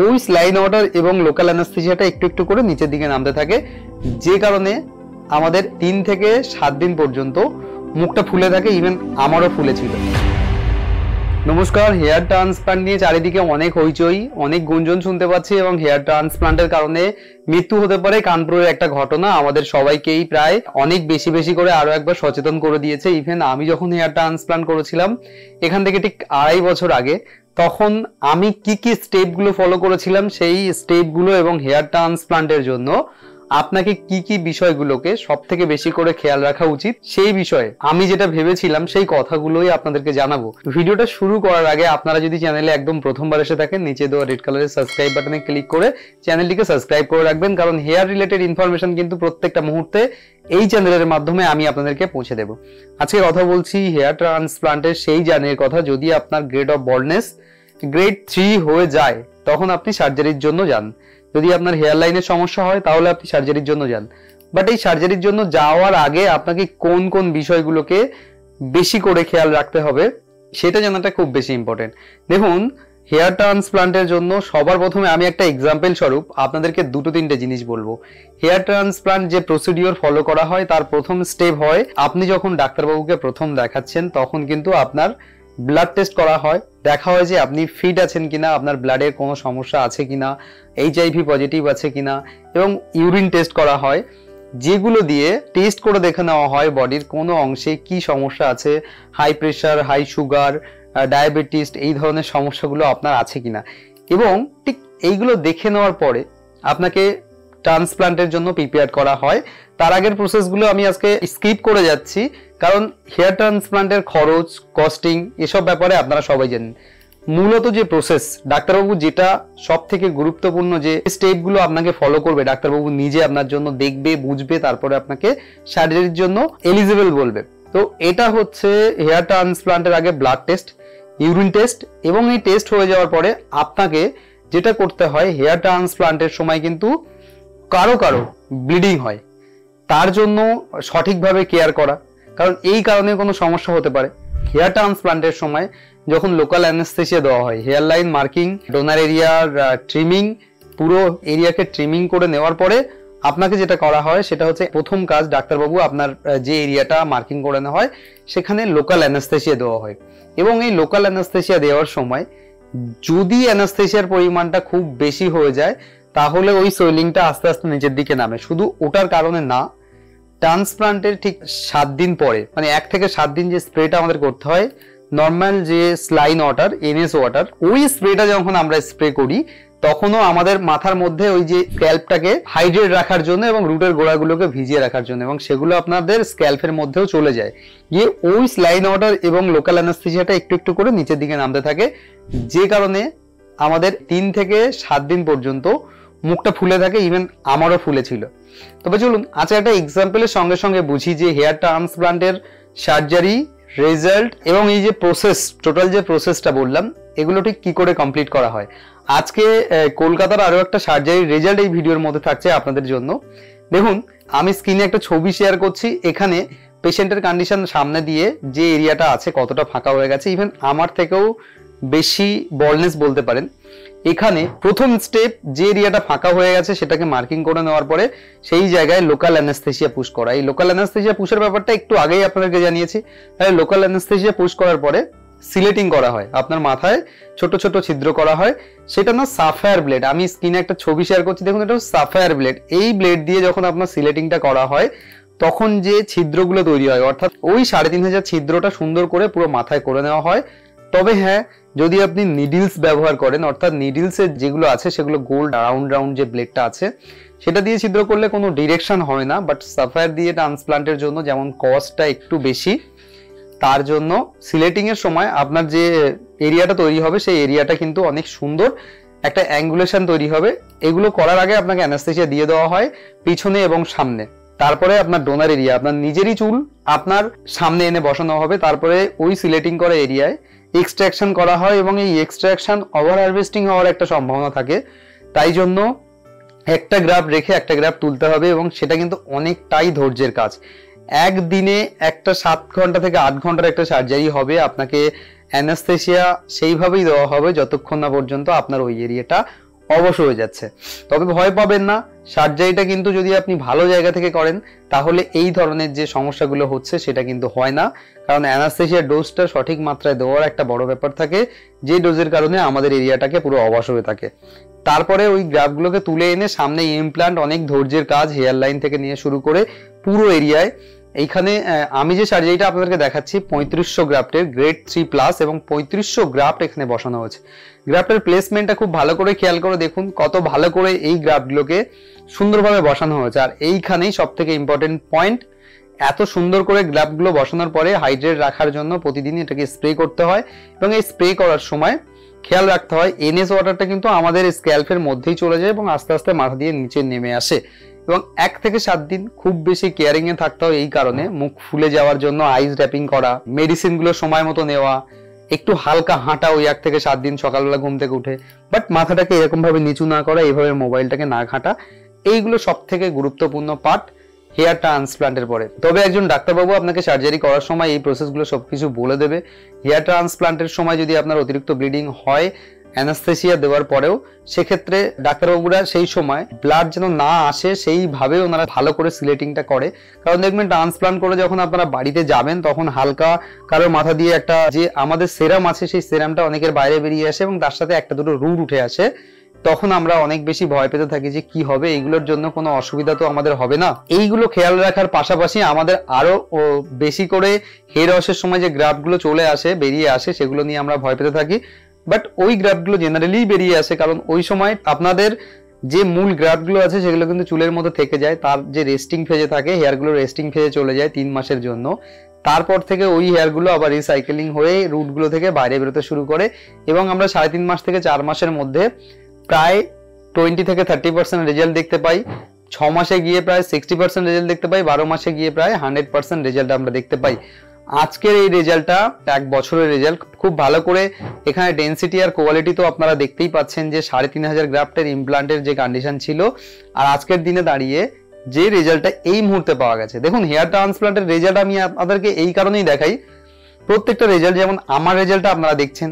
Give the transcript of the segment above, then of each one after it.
ওই saline water এবং local অ্যানেস্থেসিয়াটা একটু একটু করে নিচের দিকে নামতে থাকে, যে কারণে আমাদের 3 থেকে 7 দিন পর্যন্ত মুখটা ফুলে থাকে। ইভেন আমারও ফুলেছিল। নমস্কার, হেয়ার ট্রান্সপ্লান্ট নিয়ে চারিদিকে অনেক হইচই, অনেক গুঞ্জন শুনতে পাচ্ছি এবং হেয়ার ট্রান্সপ্লান্টের কারণে মৃত্যু হতে পারে কানপুরের একটা ঘটনা আমাদের সবাইকেই প্রায় অনেক বেশি করে আরো একবার সচেতন করে দিয়েছে। ইভেন আমি যখন হেয়ার ট্রান্সপ্লান্ট করেছিলাম এখান থেকে ঠিক 2.5 বছর আগে, তখন আমি কি স্টেপগুলো ফলো করেছিলাম সেই স্টেপগুলো এবং হেয়ার ট্রান্সপ্লান্টের জন্য আপনাকে কি বিষয়গুলোকে সব থেকে বেশি করে খেয়াল রাখা উচিত সেই বিষয়ে আমি যেটা ভেবেছিলাম সেই কথাগুলোই আপনাদেরকে জানাবো। ভিডিওটা শুরু করার আগে আপনারা যদি চ্যানেলে একদম প্রথমবার এসে থাকেন, নিচে দেওয়া রেড কালারের সাবস্ক্রাইব বাটনে ক্লিক করে চ্যানেলটিকে সাবস্ক্রাইব করে রাখবেন, কারণ হেয়ার রিলেটেড ইনফরমেশন কিন্তু প্রত্যেকটা মুহূর্তে এই চ্যানেলের মাধ্যমে আমি আপনাদেরকে পৌঁছে দেবো। আজকে কথা বলছি হেয়ার ট্রান্সপ্লান্টের সেই জার্নির কথা। যদি আপনার গ্রেড অফ বল্ডনেস গ্রেড 3 হয়ে যায় তখন আপনি সার্জারির জন্য যান। যদি আপনার হেয়ার লাইনের সমস্যা হয় তাহলে আপনি সার্জারির জন্য যান। বাট এই সার্জারির জন্য যাওয়ার আগে আপনাকে কোন বিষয়গুলোকে বেশি করে খেয়াল রাখতে হবে সেটা জানাটা খুব বেশি ইম্পর্টেন্ট। দেখুন, হেয়ার ট্রান্সপ্লান্টের জন্য সবার প্রথমে আমি একটা এক্সাম্পল স্বরূপ আপনাদেরকে 2-3টে জিনিস বলবো। হেয়ার ট্রান্সপ্লান্ট যে প্রসিডিওর ফলো করা হয় তার প্রথম স্টেপ হয়, আপনি যখন ডাক্তারবাবুকে প্রথম দেখাচ্ছেন তখন কিন্তু আপনার ব্লাড টেস্ট করা হয়। দেখা হয় যে আপনি ফিট আছেন কিনা, আপনার ব্লাডের কোনো সমস্যা আছে কিনা, HIV পজিটিভ আছে কিনা, এবং ইউরিন টেস্ট করা হয়, যেগুলো দিয়ে টেস্ট করে দেখে নেওয়া হয় বডির কোনো অংশে কি সমস্যা আছে, high pressure, high sugar, diabetes, এই ধরনের সমস্যাগুলো আপনার আছে কিনা। এবং ঠিক এইগুলো দেখে নেওয়ার পরে আপনাকে ট্রান্সপ্লান্টের জন্য প্রিপেয়ার করা হয়। তার আগের প্রসেসগুলো আমি আজকে স্কিপ করে যাচ্ছি, কারণ হেয়ার ট্রান্সপ্লান্টের খরচ, কস্টিং এসব ব্যাপারে আপনারা সবাই জানেন। মূলত যে প্রসেস ডাক্তারবাবু যেটা সব থেকে গুরুত্বপূর্ণ যে স্টেপগুলো আপনাকে ফলো করবে, ডাক্তারবাবু নিজে আপনার জন্য দেখবে, বুঝবে, তারপরে আপনাকে সার্জারির জন্য এলিজিবল বলবে। তো এটা হচ্ছে হেয়ার ট্রান্সপ্লান্টের আগে ব্লাড টেস্ট, ইউরিন টেস্ট, এবং এই টেস্ট হয়ে যাওয়ার পরে আপনাকে যেটা করতে হয়, হেয়ার ট্রান্সপ্লান্টের সময় কিন্তু কারো ব্লিডিং হয়, তার জন্য সঠিকভাবে কেয়ার করা, কারণ এই কারণে কোনো সমস্যা হতে পারে। হেয়ার ট্রান্সপ্লান্টের সময় যখন লোকাল অ্যানেস্থেসিয়া দেওয়া হয়, হেয়ার লাইন মার্কিং, ডোনার এরিয়ার ট্রিমিং, পুরো এরিয়াকে ট্রিমিং করে নেওয়ার পরে আপনাকে যেটা করা হয় সেটা হচ্ছে প্রথম কাজ, ডাক্তারবাবু আপনার যে এরিয়াটা মার্কিং করে নেওয়া হয় সেখানে লোকাল অ্যানেস্থেসিয়া দেওয়া হয়। এবং এই লোকাল অ্যানেস্থেসিয়া দেওয়ার সময় যদি অ্যানেস্থেসিয়ার পরিমাণটা খুব বেশি হয়ে যায় তাহলে ওই সোয়েলিংটা আস্তে আস্তে নিচের দিকে নামে। শুধু ওটার কারণে না, ট্রান্সপ্লান্টের ঠিক 7 দিন পরে, মানে 1 থেকে 7 দিন যে স্প্রেটা আমাদের করতে হয়, নর্মাল যে স্লাইন ওয়াটার, NS ওয়াটার, ওই স্প্রেটা যখন আমরা স্প্রে করি তখনও আমাদের মাথার মধ্যে ওই যে স্ক্যাল্পটাকে হাইড্রেট রাখার জন্য এবং রুটের গোড়াগুলোকে ভিজিয়ে রাখার জন্য, এবং সেগুলো আপনাদের স্ক্যাল্পের মধ্যেও চলে যায়, গিয়ে ওই স্লাইন ওয়াটার এবং লোকাল অ্যানেস্থেসিয়াটা একটু একটু করে নিচের দিকে নামতে থাকে, যে কারণে আমাদের 3 থেকে 7 দিন পর্যন্ত মুখটা ফুলে থাকে। ইভেন আমারও ফুলেছিল। তবে চলুন আজকে একটা এক্সাম্পলের সঙ্গে বুঝি যে হেয়ার ট্রান্সপ্লান্টের সার্জারি, রেজাল্ট এবং এই যে প্রসেস, টোটাল যে প্রসেসটা বললাম, এগুলো ঠিক কি করে কমপ্লিট করা হয়। আজকে কলকাতার আরো একটা সার্জারির রেজাল্ট এই ভিডিওর মধ্যে থাকছে আপনাদের জন্য। দেখুন, আমি স্ক্রিনে একটা ছবি শেয়ার করছি। এখানে পেশেন্টের কন্ডিশন সামনে দিয়ে যে এরিয়াটা আছে কতটা ফাঁকা হয়ে গেছে, ইভেন আমার থেকেও বেশি বল্ডনেস বলতে পারেন। এখানে প্রথম স্টেপ, যে এরিয়াটা ফাঁকা হয়ে গেছে সেটাকে মার্কিং করে নেওয়ার পরে সেই জায়গায় লোকাল অ্যানেস্থেসিয়া পুশ করা। এই লোকাল অ্যানেস্থেসিয়া পুশের ব্যাপারটা একটু আগেই আপনাদেরকে জানিয়েছি। তাহলে লোকাল অ্যানেস্থেসিয়া পুশ করার পরে সিলেটিং করা হয়, আপনার মাথায় ছোট ছোট ছিদ্র করা হয়। সেটা না সাফায়ার ব্লেড, আমি স্ক্রিনে একটা ছবি শেয়ার করছি, দেখুন এটা সাফায়ার ব্লেড। এই ব্লেড দিয়ে যখন আপনার সিলেটিংটা করা হয় তখন যে ছিদ্রগুলো তৈরি হয়, অর্থাৎ ওই 3500 ছিদ্রটা সুন্দর করে পুরো মাথায় করে নেওয়া হয়। তবে হ্যাঁ, যদি আপনি নিডলস ব্যবহার করেন, অর্থাৎ নিডলসের যেগুলো আছে সেগুলো গোল্ড রাউন্ড যে ব্লেডটা আছে সেটা দিয়ে ছিদ্র করলে কোনো ডিরেকশন হয় না। বাট সাফায়ার দিয়ে ট্রান্সপ্লান্টের জন্য যেমন কস্টটা একটু বেশি, তার জন্য সিলেটিং এর সময় আপনার যে এরিয়াটা তৈরি হবে সেই এরিয়াটা কিন্তু অনেক সুন্দর একটা অ্যাঙ্গুলেশন তৈরি হবে। এগুলো করার আগে আপনাকে অ্যানেস্থেসিয়া দিয়ে দেওয়া হয় পিছনে এবং সামনে। তারপরে আপনার ডোনার এরিয়া, আপনার নিজেরই চুল আপনার সামনে এনে বসানো হবে। তারপরে ওই সিলেটিং করা এরিয়ায় এক্সট্রাকশন করা হয়, এবং এই এক্সট্রাকশন ওভার হারভেস্টিং হওয়ার একটা সম্ভাবনা থাকে। তাই জন্য একটা গ্রাফ রেখে একটা গ্রাফ তুলতে হবে, এবং সেটা কিন্তু অনেকটাই ধৈর্যের কাজ। একদিনে একটা 7 ঘন্টা থেকে 8 ঘন্টার একটা সার্জারি হবে। আপনাকে অ্যানাস্থেসিয়া সেইভাবেই দেওয়া হবে যতক্ষণ না পর্যন্ত আপনার ওই এরিয়াটা অবশ হয়ে যাচ্ছে। তবে ভয় পাবেন না, সার্জারিটা কিন্তু যদি আপনি ভালো জায়গা থেকে করেন তাহলে এই ধরনের যে সমস্যাগুলো হচ্ছে সেটা কিন্তু হয় না, কারণ অ্যানাস্থেসিয়ার ডোজটা সঠিক মাত্রায় দেওয়ার একটা বড় ব্যাপার থাকে, যে ডোজের কারণে আমাদের এরিয়াটাকে পুরো অবশ হয়ে থাকে। তারপরে ওই গ্রাফগুলোকে তুলে এনে সামনে ইমপ্ল্যান্ট, অনেক ধৈর্যের কাজ, হেয়ার লাইন থেকে নিয়ে শুরু করে পুরো এরিয়ায়। এইখানে আমি যে সার্জারিটা আপনাদেরকে দেখাচ্ছি 3500 গ্রাফটের গ্রেড 3+ এবং 3500 গ্রাফট এখানে বসানো হয়েছে। গ্রাফটের প্লেসমেন্টটা খুব ভালো করে খেয়াল করে দেখুন কত ভালো করে এই গ্রাফগুলোকে সুন্দরভাবে বসানো হয়েছে। আর এইখানেই সব থেকে ইম্পর্টেন্ট পয়েন্ট, এত সুন্দর করে গ্রাফগুলো বসানোর পরে হাইড্রেট রাখার জন্য প্রতিদিন এটাকে স্প্রে করতে হয়, এবং এই স্প্রে করার সময় খেয়াল রাখতে হয় এনএস ওয়াটারটা কিন্তু আমাদের স্ক্যাল্পের মধ্যেই চলে যায় এবং আস্তে আস্তে মাথা দিয়ে নিচে নেমে আসে। এবং 1 থেকে 7 দিন খুব বেশি কেয়ারিং এ থাকতে হয়, এই কারণে মুখ ফুলে যাওয়ার জন্য আইস র্যাপিং করা, মেডিসিন গুলো সময় মতো নেওয়া, একটু হালকা হাঁটা ওই 1 থেকে 7 দিন সকালবেলা ঘুম থেকে উঠে, বাট মাথাটাকে এরকম ভাবে নিচু না করা, এইভাবে মোবাইলটাকে না ঘাঁটা, এইগুলো সব থেকে গুরুত্বপূর্ণ পার্ট হেয়ার ট্রান্সপ্লান্টের পরে। তবে একজন ডাক্তারবাবু আপনাকে সার্জারি করার সময় এই প্রসেসগুলো সবকিছু বলে দেবে। হেয়ার ট্রান্সপ্লান্টের সময় যদি আপনার অতিরিক্ত ব্লিডিং হয় অ্যানাস্থেসিয়া দেওয়ার পরেও, সেক্ষেত্রে ডাক্তারবাবুরা সেই সময় ব্লাড যেন না আসে সেইভাবে ওনারা ভালো করে সিলেটিংটা করে। কারণ দেখবেন ট্রান্সপ্লান্ট করে যখন আপনারা বাড়িতে যাবেন তখন হালকা কারো মাথা দিয়ে একটা যে আমাদের সেরাম আছে সেই সেরামটা অনেকের বাইরে বেরিয়ে আসে এবং তার সাথে একটা দুটো রুট উঠে আসে। তখন আমরা অনেক বেশি ভয় পেতে থাকি যে কি হবে, এইগুলোর জন্য কোনো অসুবিধা তো আমাদের হবে না। এইগুলো খেয়াল রাখার পাশাপাশি আমাদের আরো বেশি করে হেয়ার ওয়াশের সময় যে গ্রাফগুলো চলে আসে বেরিয়ে আসে সেগুলো নিয়ে আমরা ভয় পেতে থাকি, বাট ওই গ্রাফগুলো জেনারেলি বেরিয়ে আসে, কারণ ওই সময় আপনাদের যে মূল গ্রাফগুলো আছে সেগুলো কিন্তু চুলের মধ্যে থেকে যায়, তার যে রেস্টিং ফেজে থাকে হেয়ারগুলো রেস্টিং ফেজে চলে যায় 3 মাসের জন্য। তারপর থেকে ওই হেয়ারগুলো আবার রিসাইকেলিং হয়ে রুটগুলো থেকে বাইরে বেরোতে শুরু করে এবং আমরা 3.5 মাস থেকে 4 মাসের মধ্যে প্রায় 20 থেকে 30% রেজাল্ট দেখতে পাই। 6 মাসে গিয়ে প্রায় 60% রেজাল্ট দেখতে পাই, 12 মাসে গিয়ে প্রায় 100% রেজাল্ট আমরা দেখতে পাই। আজকের এই রেজাল্টটা 1 বছরের রেজাল্ট, খুব ভালো করে এখানে ডেনসিটি আর কোয়ালিটি তো আপনারা দেখতেই পাচ্ছেন যে 3500 গ্রাফটের ইমপ্লান্টের যে কন্ডিশন ছিল আর আজকের দিনে দাঁড়িয়ে যে রেজাল্টটা এই মুহূর্তে পাওয়া গেছে। দেখুন হেয়ার ট্রান্সপ্লান্টের রেজাল্ট আমি আপনাদেরকে এই কারণেই দেখাই, প্রত্যেকটা রেজাল্ট যেমন আমার রেজাল্টটা আপনারা দেখছেন,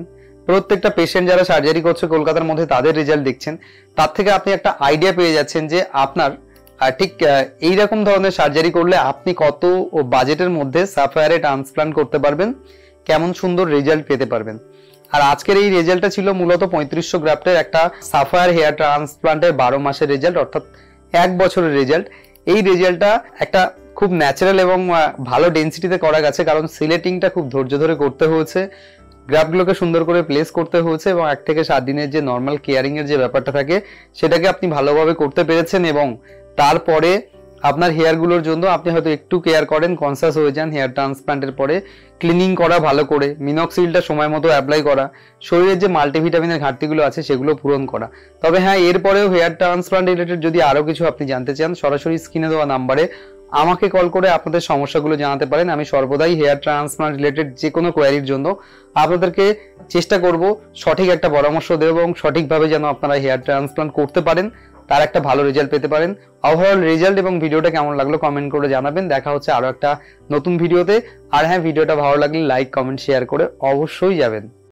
প্রত্যেকটা পেশেন্ট যারা সার্জারি করছে কলকাতার মধ্যে তাদের রেজাল্ট দেখছেন, তার থেকে আপনি একটা আইডিয়া পেয়ে যাচ্ছেন যে আপনার ঠিক এইরকম ধরনের সার্জারি করলে আপনি কত বাজেটের মধ্যে সাফায়ারে ট্রান্সপ্লান্ট করতে পারবেন, কেমন সুন্দর রেজাল্ট পেতে পারবেন। আর আজকের এই রেজাল্টটা ছিল মূলত 3500 গ্রাফটের একটা সাফায়ার হেয়ার ট্রান্সপ্লান্টের 12 মাসের রেজাল্ট, অর্থাৎ 1 বছরের রেজাল্ট। এই রেজাল্টটা একটা খুব ন্যাচারাল এবং ভালো ডেনসিটিতে করা গেছে, কারণ সিলেটিংটা খুব ধৈর্য ধরে করতে হয়েছে, গ্রাফগুলোকে সুন্দর করে প্লেস করতে হয়েছে এবং 1 থেকে 7 দিনের যে নর্মাল কেয়ারিং এর যে ব্যাপারটা থাকে সেটাকে আপনি ভালোভাবে করতে পেরেছেন। এবং তারপরে আপনার হেয়ারগুলোর জন্য আপনি হয়তো একটু কেয়ার করেন, কনসাস হয়ে যান হেয়ার ট্রান্সপ্লান্টের পরে, ক্লিনিং করা ভালো করে, মিনক্সিলটা সময় মতো অ্যাপ্লাই করা, শরীরের যে মাল্টিভিটামিনের ঘাটতিগুলো আছে সেগুলো পূরণ করা। তবে হ্যাঁ, এরপরেও হেয়ার ট্রান্সপ্লান্ট রিলেটেড যদি আরো কিছু আপনি জানতে চান সরাসরি স্ক্রিনে দেওয়া নাম্বারে আমাকে কল করে আপনাদের সমস্যাগুলো জানাতে পারেন। আমি সর্বদাই হেয়ার ট্রান্সপ্লান্ট রিলেটেড যে কোনো কোয়ারির জন্য আপনাদেরকে চেষ্টা করব সঠিক একটা পরামর্শ দেব এবং সঠিকভাবে যেন আপনারা হেয়ার ট্রান্সপ্লান্ট করতে পারেন, তার একটা ভালো রেজাল্ট পেতে পারেন। ওভারঅল রেজাল্ট এবং ভিডিওটা কেমন লাগলো কমেন্ট করে জানাবেন। দেখা হচ্ছে আরো একটা নতুন ভিডিওতে। আর হ্যাঁ, ভিডিওটা ভালো লাগলে লাইক কমেন্ট শেয়ার করে অবশ্যই যাবেন।